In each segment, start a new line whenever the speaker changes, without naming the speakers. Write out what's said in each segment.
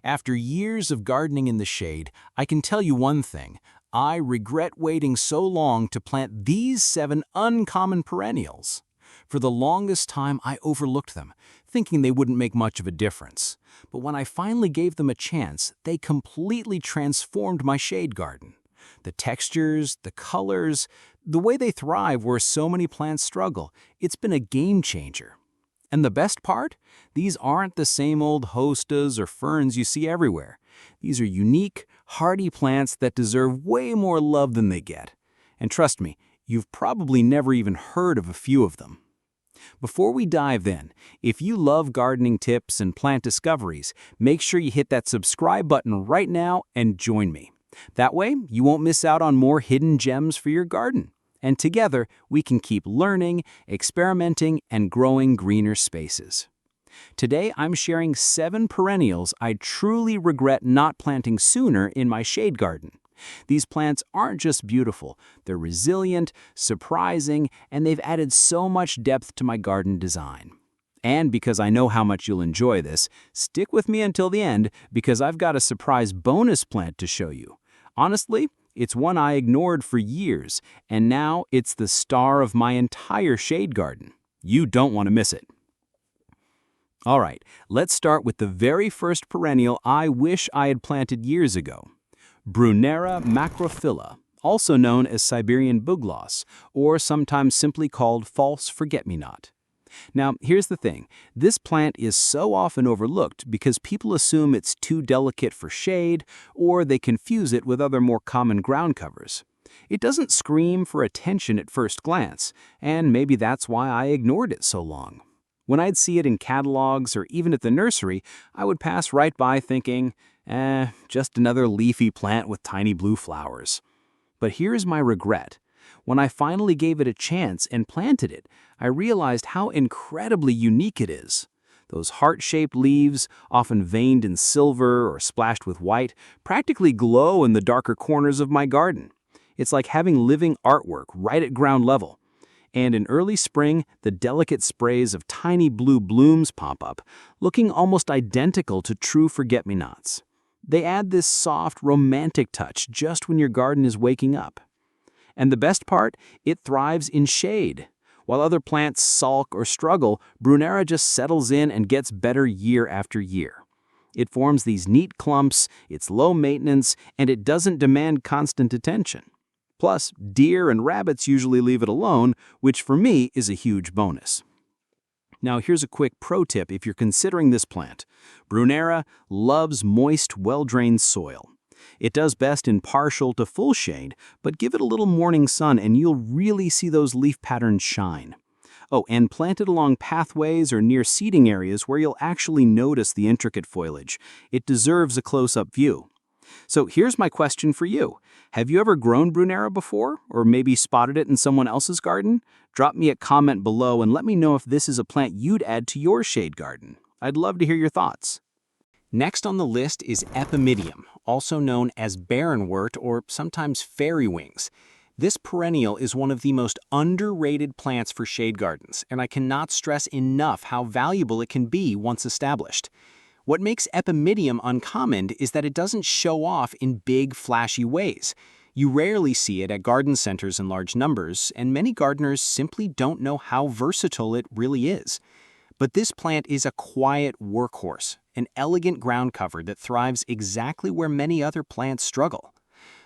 After years of gardening in the shade, I can tell you one thing. I regret waiting so long to plant these 7 uncommon perennials. For the longest time, I overlooked them, thinking they wouldn't make much of a difference. But when I finally gave them a chance, they completely transformed my shade garden. The textures, the colors, the way they thrive where so many plants struggle, it's been a game changer. And the best part? These aren't the same old hostas or ferns you see everywhere. These are unique, hardy plants that deserve way more love than they get. And trust me, you've probably never even heard of a few of them. Before we dive in, if you love gardening tips and plant discoveries, make sure you hit that subscribe button right now and join me. That way, you won't miss out on more hidden gems for your garden. And together, we can keep learning, experimenting, and growing greener spaces. Today, I'm sharing 7 perennials I truly regret not planting sooner in my shade garden. These plants aren't just beautiful, they're resilient, surprising, and they've added so much depth to my garden design. And because I know how much you'll enjoy this, stick with me until the end because I've got a surprise bonus plant to show you. Honestly, it's one I ignored for years, and now it's the star of my entire shade garden. You don't want to miss it. All right, let's start with the very first perennial I wish I had planted years ago. Brunnera macrophylla, also known as Siberian bugloss, or sometimes simply called false forget-me-not. Now, here's the thing. This plant is so often overlooked because people assume it's too delicate for shade, or they confuse it with other more common ground covers. It doesn't scream for attention at first glance, and maybe that's why I ignored it so long. When I'd see it in catalogs or even at the nursery, I would pass right by thinking, just another leafy plant with tiny blue flowers. But here's my regret. When I finally gave it a chance and planted it, I realized how incredibly unique it is. Those heart-shaped leaves, often veined in silver or splashed with white, practically glow in the darker corners of my garden. It's like having living artwork right at ground level. And in early spring, the delicate sprays of tiny blue blooms pop up, looking almost identical to true forget-me-nots. They add this soft, romantic touch just when your garden is waking up. And the best part, it thrives in shade. While other plants sulk or struggle, Brunnera just settles in and gets better year after year. It forms these neat clumps, it's low maintenance, and it doesn't demand constant attention. Plus, deer and rabbits usually leave it alone, which for me is a huge bonus. Now here's a quick pro tip if you're considering this plant. Brunnera loves moist, well-drained soil. It does best in partial to full shade, but give it a little morning sun and you'll really see those leaf patterns shine. Oh, and plant it along pathways or near seating areas where you'll actually notice the intricate foliage. It deserves a close-up view. So here's my question for you. Have you ever grown Brunnera before, or maybe spotted it in someone else's garden? Drop me a comment below and let me know if this is a plant you'd add to your shade garden. I'd love to hear your thoughts. Next on the list is Epimedium, also known as Barrenwort or sometimes fairy wings. This perennial is one of the most underrated plants for shade gardens, and I cannot stress enough how valuable it can be once established. What makes Epimedium uncommon is that it doesn't show off in big, flashy ways. You rarely see it at garden centers in large numbers, and many gardeners simply don't know how versatile it really is. But this plant is a quiet workhorse, an elegant ground cover that thrives exactly where many other plants struggle.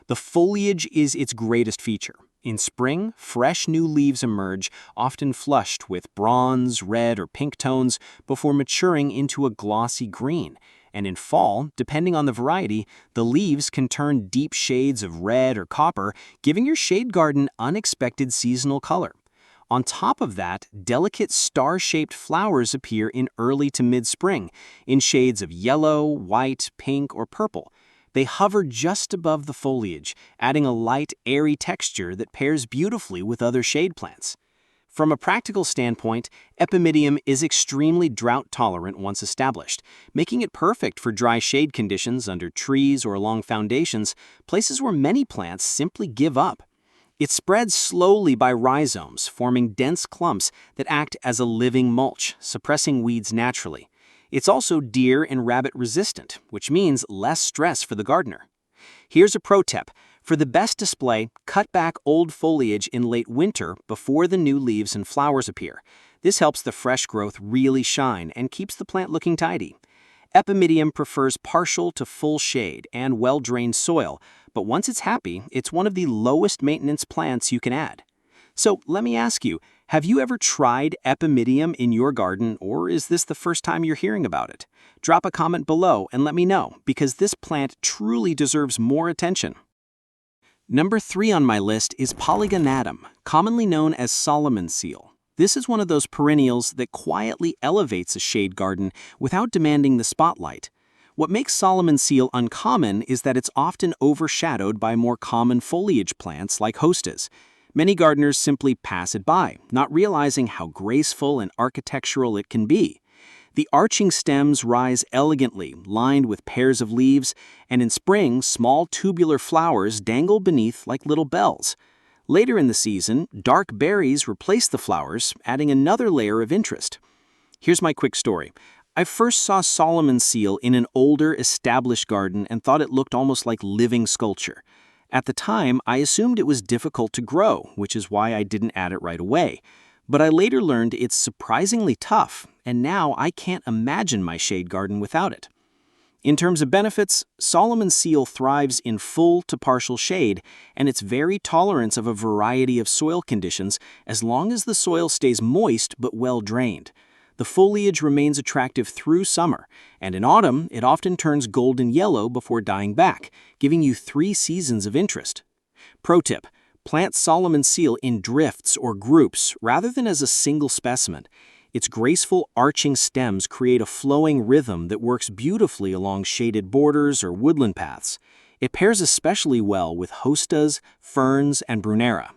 The foliage is its greatest feature. In spring, fresh new leaves emerge, often flushed with bronze, red, or pink tones before maturing into a glossy green. And in fall, depending on the variety, the leaves can turn deep shades of red or copper, giving your shade garden unexpected seasonal color. On top of that, delicate star-shaped flowers appear in early to mid-spring, in shades of yellow, white, pink, or purple. They hover just above the foliage, adding a light, airy texture that pairs beautifully with other shade plants. From a practical standpoint, Epimedium is extremely drought-tolerant once established, making it perfect for dry shade conditions under trees or along foundations, places where many plants simply give up. It spreads slowly by rhizomes, forming dense clumps that act as a living mulch, suppressing weeds naturally. It's also deer and rabbit resistant, which means less stress for the gardener. Here's a pro tip. For the best display, cut back old foliage in late winter before the new leaves and flowers appear. This helps the fresh growth really shine and keeps the plant looking tidy. Epimedium prefers partial to full shade and well-drained soil, but once it's happy, it's one of the lowest maintenance plants you can add. So let me ask you, have you ever tried Epimedium in your garden, or is this the first time you're hearing about it? Drop a comment below and let me know, because this plant truly deserves more attention. Number 3 on my list is Polygonatum, commonly known as Solomon's seal. This is one of those perennials that quietly elevates a shade garden without demanding the spotlight. What makes Solomon's seal uncommon is that it's often overshadowed by more common foliage plants like hostas. Many gardeners simply pass it by, not realizing how graceful and architectural it can be. The arching stems rise elegantly, lined with pairs of leaves, and in spring, small tubular flowers dangle beneath like little bells. Later in the season, dark berries replace the flowers, adding another layer of interest. Here's my quick story. I first saw Solomon's seal in an older, established garden and thought it looked almost like living sculpture. At the time, I assumed it was difficult to grow, which is why I didn't add it right away. But I later learned it's surprisingly tough, and now I can't imagine my shade garden without it. In terms of benefits, Solomon's seal thrives in full to partial shade, and it's very tolerant of a variety of soil conditions as long as the soil stays moist but well drained. The foliage remains attractive through summer, and in autumn it often turns golden yellow before dying back, giving you 3 seasons of interest. Pro tip: plant Solomon's seal in drifts or groups rather than as a single specimen. Its graceful arching stems create a flowing rhythm that works beautifully along shaded borders or woodland paths. It pairs especially well with hostas, ferns, and Brunnera.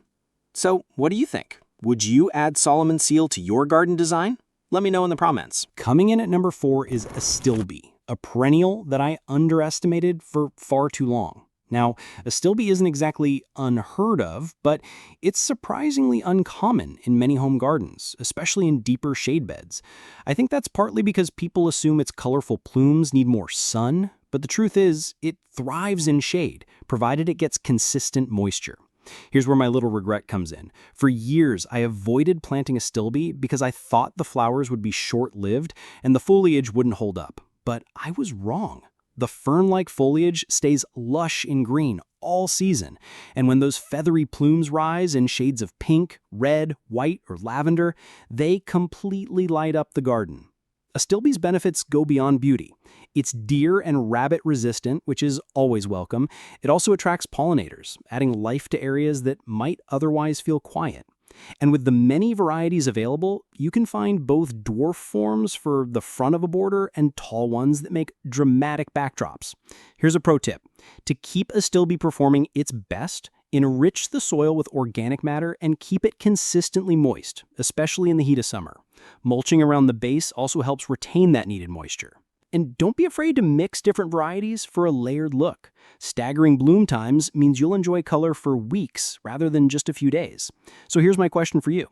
So, what do you think? Would you add Solomon's seal to your garden design? Let me know in the comments. Coming in at number 4 is Astilbe, a perennial that I underestimated for far too long. Now, Astilbe isn't exactly unheard of, but it's surprisingly uncommon in many home gardens, especially in deeper shade beds. I think that's partly because people assume its colorful plumes need more sun, but the truth is, it thrives in shade, provided it gets consistent moisture. Here's where my little regret comes in. For years, I avoided planting Astilbe because I thought the flowers would be short-lived and the foliage wouldn't hold up. But I was wrong. The fern-like foliage stays lush in green all season, and when those feathery plumes rise in shades of pink, red, white, or lavender, they completely light up the garden. Astilbe's benefits go beyond beauty. It's deer and rabbit resistant, which is always welcome. It also attracts pollinators, adding life to areas that might otherwise feel quiet. And with the many varieties available, you can find both dwarf forms for the front of a border and tall ones that make dramatic backdrops. Here's a pro tip. To keep Astilbe performing its best, enrich the soil with organic matter and keep it consistently moist, especially in the heat of summer. Mulching around the base also helps retain that needed moisture. And don't be afraid to mix different varieties for a layered look. Staggering bloom times means you'll enjoy color for weeks rather than just a few days. So here's my question for you.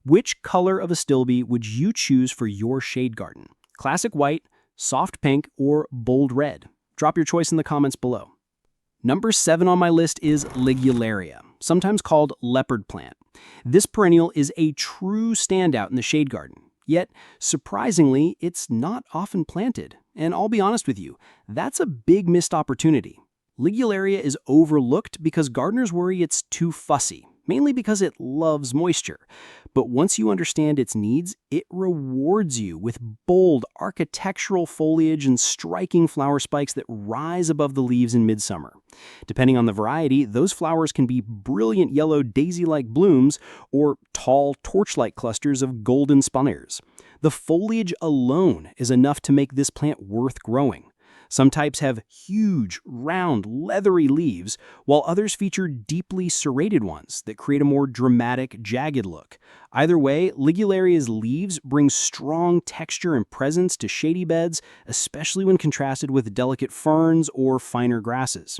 Which color of Astilbe would you choose for your shade garden? Classic white, soft pink, or bold red? Drop your choice in the comments below. Number 7 on my list is Ligularia, sometimes called leopard plant. This perennial is a true standout in the shade garden. Yet, surprisingly, it's not often planted. And I'll be honest with you, that's a big missed opportunity. Ligularia is overlooked because gardeners worry it's too fussy, mainly because it loves moisture. But once you understand its needs, it rewards you with bold architectural foliage and striking flower spikes that rise above the leaves in midsummer. Depending on the variety, those flowers can be brilliant yellow daisy-like blooms or tall torch-like clusters of golden spires. The foliage alone is enough to make this plant worth growing. Some types have huge, round, leathery leaves, while others feature deeply serrated ones that create a more dramatic, jagged look. Either way, Ligularia's leaves bring strong texture and presence to shady beds, especially when contrasted with delicate ferns or finer grasses.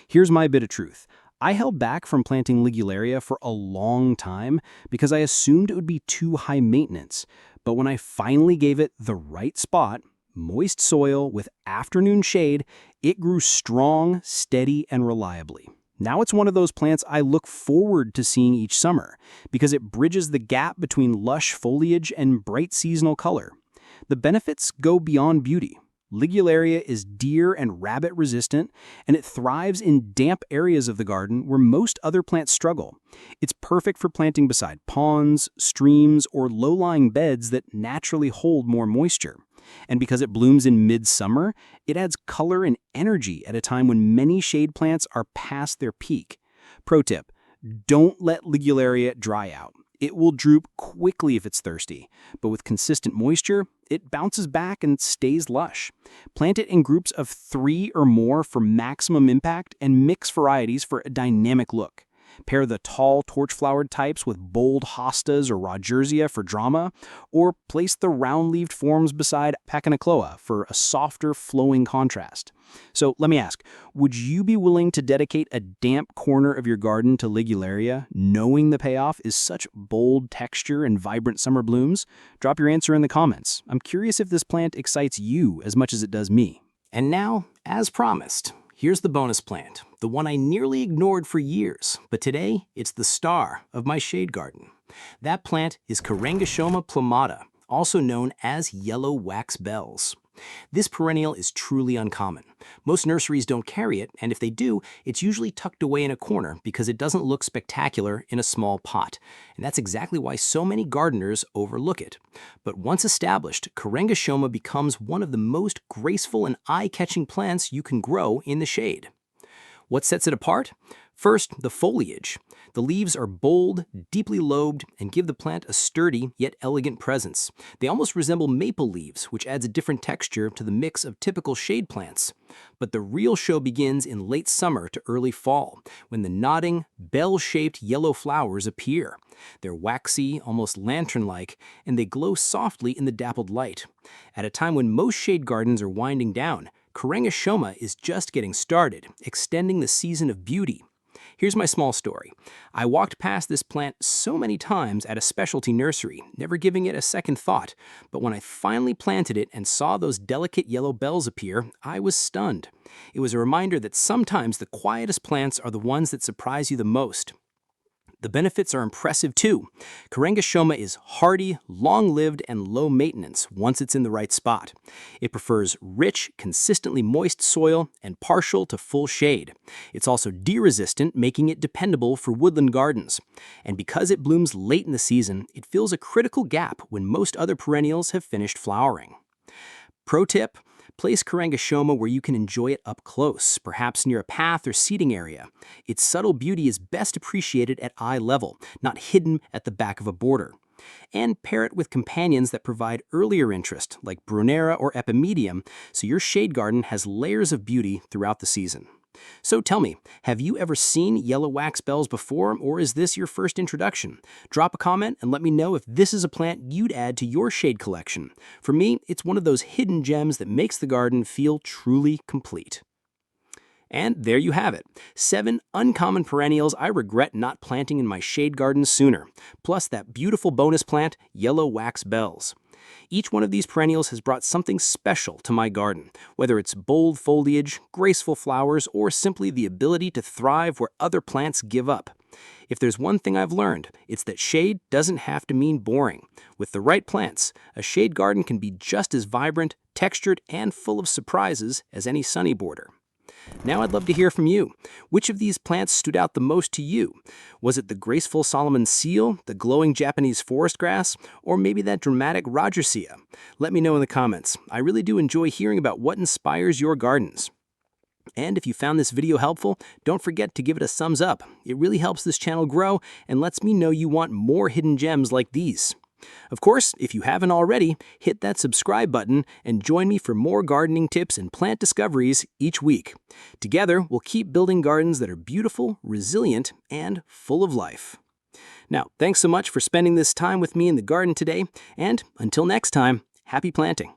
Here's my bit of truth. I held back from planting Ligularia for a long time because I assumed it would be too high maintenance. But when I finally gave it the right spot,
moist soil with afternoon shade, it grew strong, steady, and reliably. Now it's one of those plants I look forward to seeing each summer because it bridges the gap between lush foliage and bright seasonal color. The benefits go beyond beauty. Ligularia is deer and rabbit resistant, and it thrives in damp areas of the garden where most other plants struggle. It's perfect for planting beside ponds, streams, or low-lying beds that naturally hold more moisture. And because it blooms in midsummer, it adds color and energy at a time when many shade plants are past their peak. Pro tip: don't let Ligularia dry out. It will droop quickly if it's thirsty, but with consistent moisture, it bounces back and stays lush. Plant it in groups of 3 or more for maximum impact and mix varieties for a dynamic look. Pair the tall torch-flowered types with bold hostas or Rodgersia for drama, or place the round-leaved forms beside Pachynicloa for a softer, flowing contrast. So let me ask, would you be willing to dedicate a damp corner of your garden to Ligularia, knowing the payoff is such bold texture and vibrant summer blooms? Drop your answer in the comments. I'm curious if this plant excites you as much as it does me.
And now, as promised, here's the bonus plant, the one I nearly ignored for years, but today it's the star of my shade garden. That plant is Carangashoma plumata, also known as yellow wax bells. This perennial is truly uncommon. Most nurseries don't carry it, and if they do, it's usually tucked away in a corner because it doesn't look spectacular in a small pot. And that's exactly why so many gardeners overlook it. But once established, Carangashoma becomes one of the most graceful and eye-catching plants you can grow in the shade. What sets it apart? First, the foliage. The leaves are bold, deeply lobed, and give the plant a sturdy yet elegant presence. They almost resemble maple leaves, which adds a different texture to the mix of typical shade plants. But the real show begins in late summer to early fall, when the nodding, bell-shaped yellow flowers appear. They're waxy, almost lantern-like, and they glow softly in the dappled light. At a time when most shade gardens are winding down, Carangashoma is just getting started, extending the season of beauty. Here's my small story. I walked past this plant so many times at a specialty nursery, never giving it a second thought, but when I finally planted it and saw those delicate yellow bells appear, I was stunned. It was a reminder that sometimes the quietest plants are the ones that surprise you the most. The benefits are impressive too. Carangashoma is hardy, long-lived, and low maintenance once it's in the right spot. It prefers rich, consistently moist soil and partial to full shade. It's also deer-resistant, making it dependable for woodland gardens. And because it blooms late in the season, it fills a critical gap when most other perennials have finished flowering. Pro tip: place Carangashoma where you can enjoy it up close, perhaps near a path or seating area. Its subtle beauty is best appreciated at eye level, not hidden at the back of a border. And pair it with companions that provide earlier interest, like Brunnera or Epimedium, so your shade garden has layers of beauty throughout the season. So tell me, have you ever seen yellow wax bells before, or is this your first introduction? Drop a comment and let me know if this is a plant you'd add to your shade collection. For me, it's one of those hidden gems that makes the garden feel truly complete. And there you have it, 7 uncommon perennials I regret not planting in my shade garden sooner, plus that beautiful bonus plant, yellow wax bells. Each one of these perennials has brought something special to my garden, whether it's bold foliage, graceful flowers, or simply the ability to thrive where other plants give up. If there's one thing I've learned, it's that shade doesn't have to mean boring. With the right plants, a shade garden can be just as vibrant, textured, and full of surprises as any sunny border. Now I'd love to hear from you. Which of these plants stood out the most to you? Was it the graceful Solomon seal, the glowing Japanese forest grass, or maybe that dramatic Rodgersia? Let me know in the comments. I really do enjoy hearing about what inspires your gardens. And if you found this video helpful, don't forget to give it a thumbs up. It really helps this channel grow and lets me know you want more hidden gems like these. Of course, if you haven't already, hit that subscribe button and join me for more gardening tips and plant discoveries each week. Together, we'll keep building gardens that are beautiful, resilient, and full of life. Now, thanks so much for spending this time with me in the garden today, and until next time, happy planting.